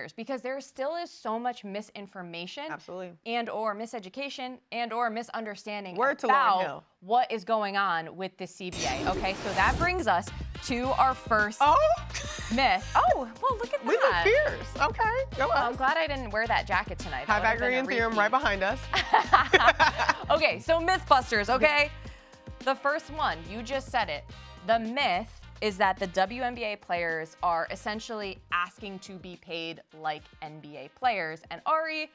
listeners, because there still is so much misinformation and or miseducation and or misunderstanding about what is going on with the CBA. Okay, so that brings us to our first myth. Oh, well, look at that. We look fierce. Okay, go on. I'm glad I didn't wear that jacket tonight. Pythagorean theorem right behind us. Okay, so Mythbusters, okay? The first one, you just said it. The myth is that the WNBA players are essentially asking to be paid like NBA players. And Ari,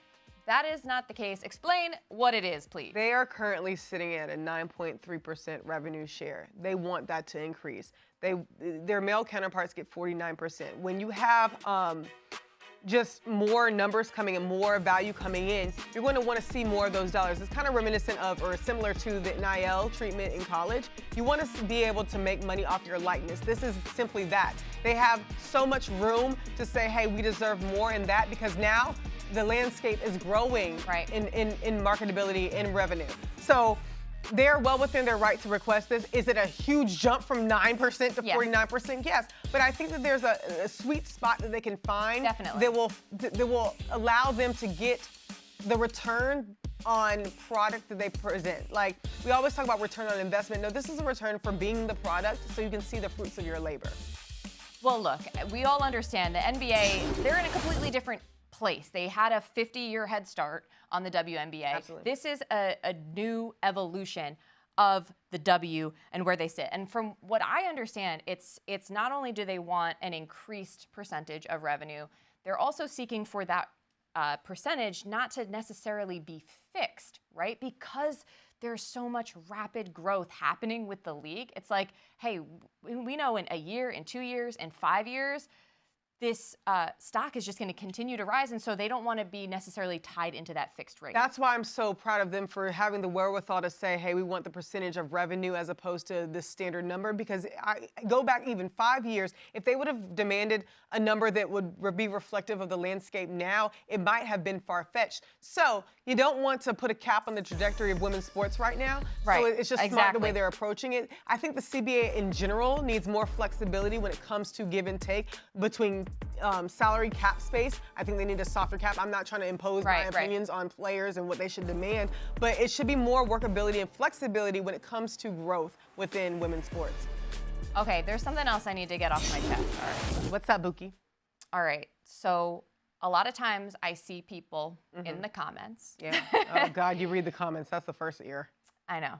that is not the case. Explain what it is, please. They are currently sitting at a 9.3% revenue share. They want that to increase. Their male counterparts get 49%. When you have just more numbers coming and more value coming in, you're going to want to see more of those dollars. It's kind of reminiscent of or similar to the NIL treatment in college. You want to be able to make money off your likeness. This is simply that. They have so much room to say, hey, we deserve more in that, because now the landscape is growing in marketability and revenue. So they're well within their right to request this. Is it a huge jump from 9% to 49%? Yes. But I think that there's a sweet spot that they can find that will allow them to get the return on product that they present. Like, we always talk about return on investment. No, this is a return for being the product so you can see the fruits of your labor. Well, look, we all understand the NBA, they're in a completely different place. They had a 50-year head start on the WNBA. Absolutely. This is a new evolution of the W and where they sit. And from what I understand, it's not only do they want an increased percentage of revenue, they're also seeking for that percentage not to necessarily be fixed, right? Because there's so much rapid growth happening with the league. It's like, hey, we know in a year, in 2 years, in 5 years, this stock is just going to continue to rise, and so they don't want to be necessarily tied into that fixed rate. That's why I'm so proud of them for having the wherewithal to say, hey, we want the percentage of revenue as opposed to this standard number, because I go back even 5 years, if they would have demanded a number that would be reflective of the landscape now, it might have been far-fetched. So you don't want to put a cap on the trajectory of women's sports right now. Right. So it's just smart the way they're approaching it. I think the CBA in general needs more flexibility when it comes to give and take between salary cap space. I think they need a softer cap. I'm not trying to impose my opinions on players and what they should demand, but it should be more workability and flexibility when it comes to growth within women's sports. Okay, there's something else I need to get off my chest. All right. What's that, Buki? All right, so a lot of times I see people in the comments. Yeah. Oh, God, you read the comments. That's the first ear. I know.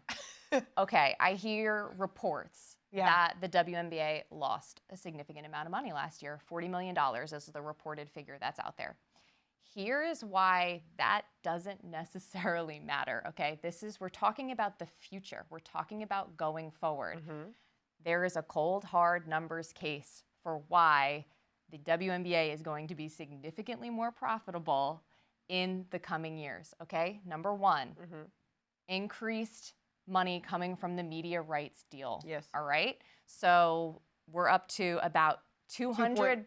Okay, I hear reports that the WNBA lost a significant amount of money last year. $40 million is the reported figure that's out there. Here is why that doesn't necessarily matter, okay? We're talking about the future. We're talking about going forward. There is a cold, hard numbers case for why the WNBA is going to be significantly more profitable in the coming years, okay? Number one, increased money coming from the media rights deal. Yes. All right? So we're up to about 200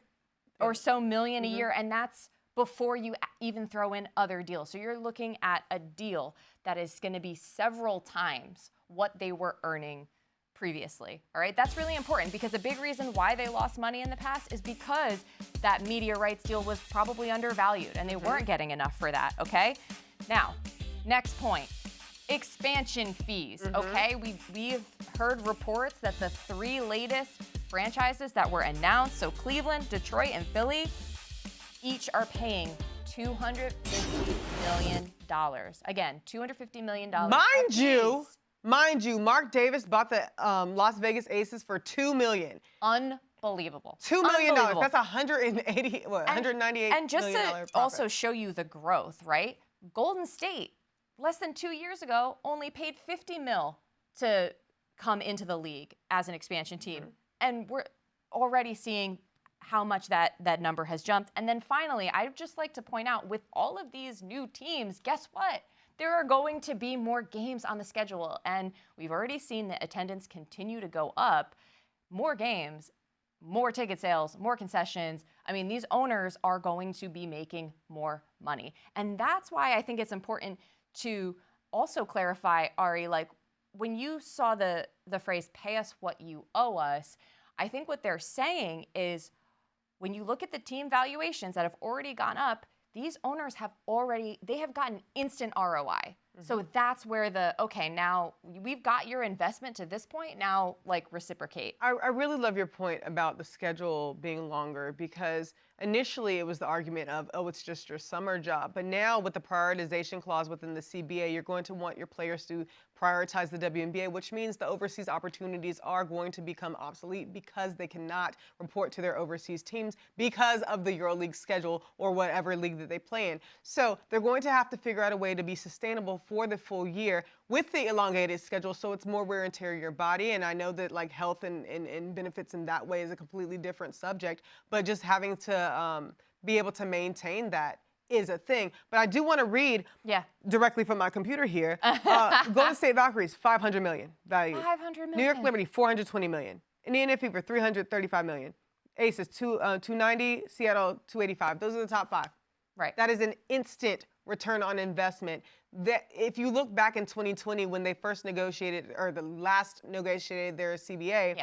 or so million a year, and that's before you even throw in other deals. So you're looking at a deal that is going to be several times what they were earning previously. All right? That's really important, because a big reason why they lost money in the past is because that media rights deal was probably undervalued and they weren't getting enough for that, okay? Now, next point. Expansion fees, okay? We've heard reports that the 3 latest franchises that were announced, so Cleveland, Detroit, and Philly, each are paying $250 million. Again, $250 million. Mind you, Mark Davis bought the Las Vegas Aces for $2 million. Unbelievable. $2 million. That's $198 million. And just to also show you the growth, right? Golden State, less than 2 years ago, only paid $50 million to come into the league as an expansion team. And we're already seeing how much that number has jumped. And then finally, I'd just like to point out, with all of these new teams, guess what? There are going to be more games on the schedule. And we've already seen the attendance continue to go up. More games, more ticket sales, more concessions. I mean, these owners are going to be making more money. And that's why I think it's important to also clarify, Ari, like when you saw the phrase, pay us what you owe us, I think what they're saying is when you look at the team valuations that have already gone up, these owners have gotten instant ROI. So that's where okay, now we've got your investment to this point, now like reciprocate. I really love your point about the schedule being longer, because initially it was the argument of, oh, it's just your summer job. But now with the prioritization clause within the CBA, you're going to want your players to prioritize the WNBA, which means the overseas opportunities are going to become obsolete because they cannot report to their overseas teams because of the EuroLeague schedule or whatever league that they play in. So they're going to have to figure out a way to be sustainable for the full year with the elongated schedule, so it's more wear and tear your body. And I know that like health and benefits in that way is a completely different subject, but just having to be able to maintain that is a thing. But I do want to read directly from my computer here. Golden State Valkyries, $500 million value. $500 million. New York Liberty, $420 million. Indiana Fever, $335 million. Aces, $290. Seattle, $285. Those are the top 5. Right. That is an instant return on investment. That if you look back in 2020 when they first negotiated, or the last negotiated their CBA,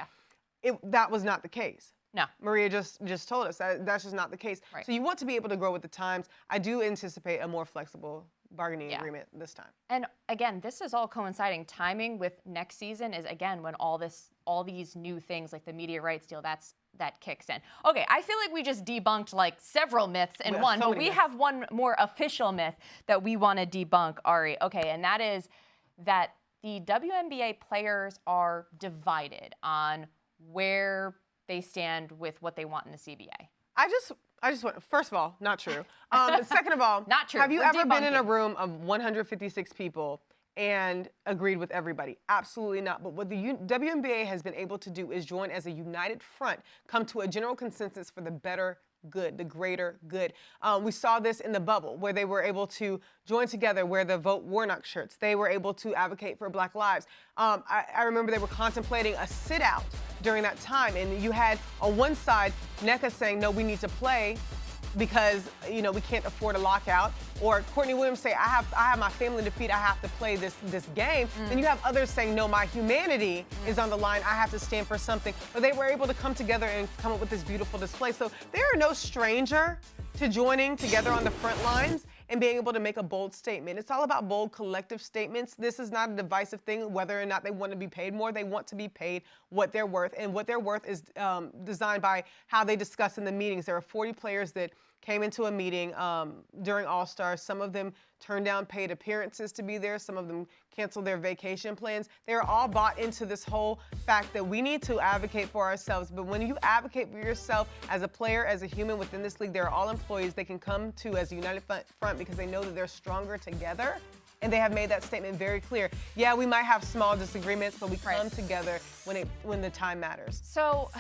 that was not the case. No. Maria just told us that's just not the case. Right. So you want to be able to grow with the times. I do anticipate a more flexible bargaining agreement this time. And again, this is all coinciding. Timing with next season is, again, when all these new things like the media rights deal, that kicks in. Okay, I feel like we just debunked like several myths in one, but we have one more official myth that we want to debunk, Ari. Okay, and that is that the WNBA players are divided on where they stand with what they want in the CBA. I just want, first of all, not true. Second of all, not true. Have you ever been in a room of 156 people and agreed with everybody? Absolutely not. But what the WNBA has been able to do is join as a united front, come to a general consensus for the better good, the greater good. We saw this in the bubble where they were able to join together, wear the Vote Warnock shirts. They were able to advocate for Black lives. I remember they were contemplating a sit out during that time. And you had on one side, NECA saying, no, we need to play because, we can't afford a lockout. Or Courtney Williams say, I have my family to feed, I have to play this game. Then you have others saying, no, my humanity is on the line, I have to stand for something. But they were able to come together and come up with this beautiful display. So they are no stranger to joining together on the front lines and being able to make a bold statement. It's all about bold collective statements. This is not a divisive thing, whether or not they want to be paid more. They want to be paid what they're worth, and what they're worth is designed by how they discuss in the meetings. There are 40 players that came into a meeting during All-Star. Some of them turned down paid appearances to be there. Some of them canceled their vacation plans. They're all bought into this whole fact that we need to advocate for ourselves. But when you advocate for yourself as a player, as a human within this league, they're all employees they can come to as a united front because they know that they're stronger together. And they have made that statement very clear. Yeah, we might have small disagreements, but we come together when the time matters. So,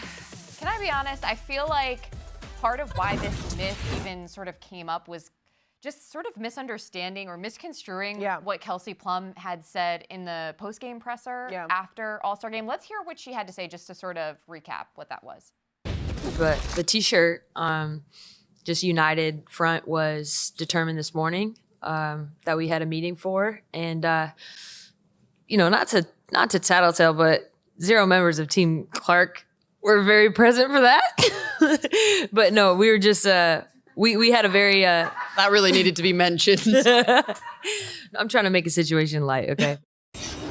can I be honest? I feel like part of why this myth even sort of came up was just sort of misunderstanding or misconstruing what Kelsey Plum had said in the post-game presser after All-Star Game. Let's hear what she had to say just to sort of recap what that was. But the T-shirt, just United Front, was determined this morning that we had a meeting for. And, not to tattletale, but 0 members of Team Clark were very present for that. But no, we were just, we had a very... that really needed to be mentioned. I'm trying to make a situation light, okay?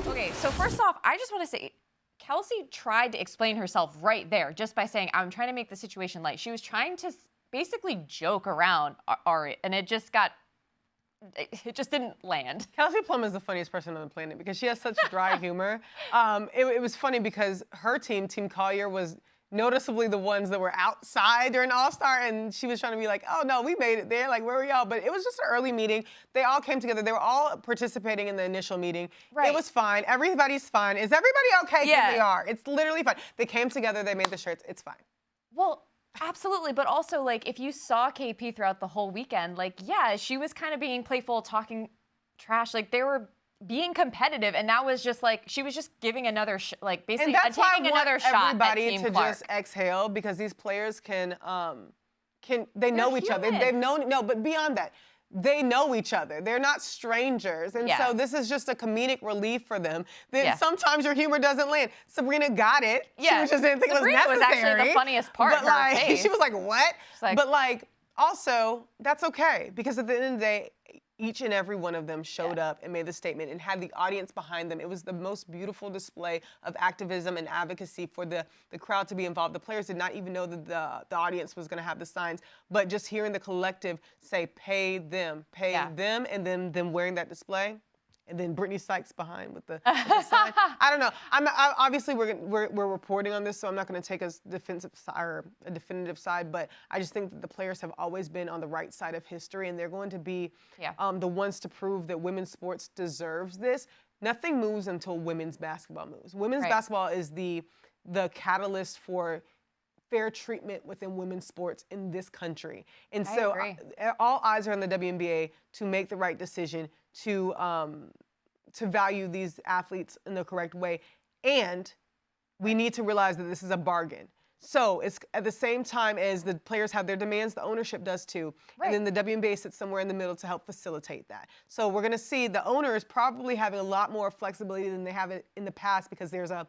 Okay, so first off, I just want to say, Kelsey tried to explain herself right there just by saying, I'm trying to make the situation light. She was trying to basically joke around Ari, and it just didn't land. Kelsey Plum is the funniest person on the planet because she has such dry humor. It was funny because her team, Team Collier, was noticeably the ones that were outside during All-Star, and she was trying to be like, oh no, we made it there, like where are we all? But it was just an early meeting. They all came together. They were all participating in the initial meeting. Right. It was fine. Everybody's fine. Is everybody okay? Yeah. They are. It's literally fine. They came together. They made the shirts. It's fine. Well, absolutely, but also, like, if you saw KP throughout the whole weekend, like, yeah, she was kind of being playful, talking trash. Like, they were being competitive, and that was just like, she was just giving another, basically taking another shot at Team to Clark. Just exhale, because these players they know each other. They've known, no, but beyond that, they know each other. They're not strangers. And Yeah. so this is just a comedic relief for them. Then Yeah. sometimes your humor doesn't land. Sabrina got it. Yeah. She just didn't think Sabrina it was was necessary. actually the funniest part, But her like, face. she was like, what? like- But like, also, that's okay. Because at the end of the day, each and every one of them showed up and made the statement and had the audience behind them. It was the most beautiful display of activism and advocacy for the crowd to be involved. The players did not even know that the audience was going to have the signs, but just hearing the collective say, pay them, and then them wearing that display. And then Brittany Sykes behind with the sign. I don't know. Obviously we're reporting on this, so I'm not going to take a definitive side. But I just think that the players have always been on the right side of history, and they're going to be the ones to prove that women's sports deserves this. Nothing moves until women's basketball moves. Women's basketball is the catalyst for fair treatment within women's sports in this country. And so all eyes are on the WNBA to make the right decision to value these athletes in the correct way. And we need to realize that this is a bargain. So it's at the same time as the players have their demands, the ownership does too. And then the WNBA sits somewhere in the middle to help facilitate that. So we're going to see the owners probably having a lot more flexibility than they have in the past, because there's a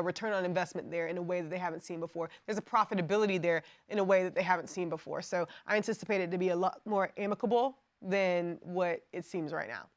return on investment there in a way that they haven't seen before. There's a profitability there in a way that they haven't seen before. So I anticipate it to be a lot more amicable than what it seems right now.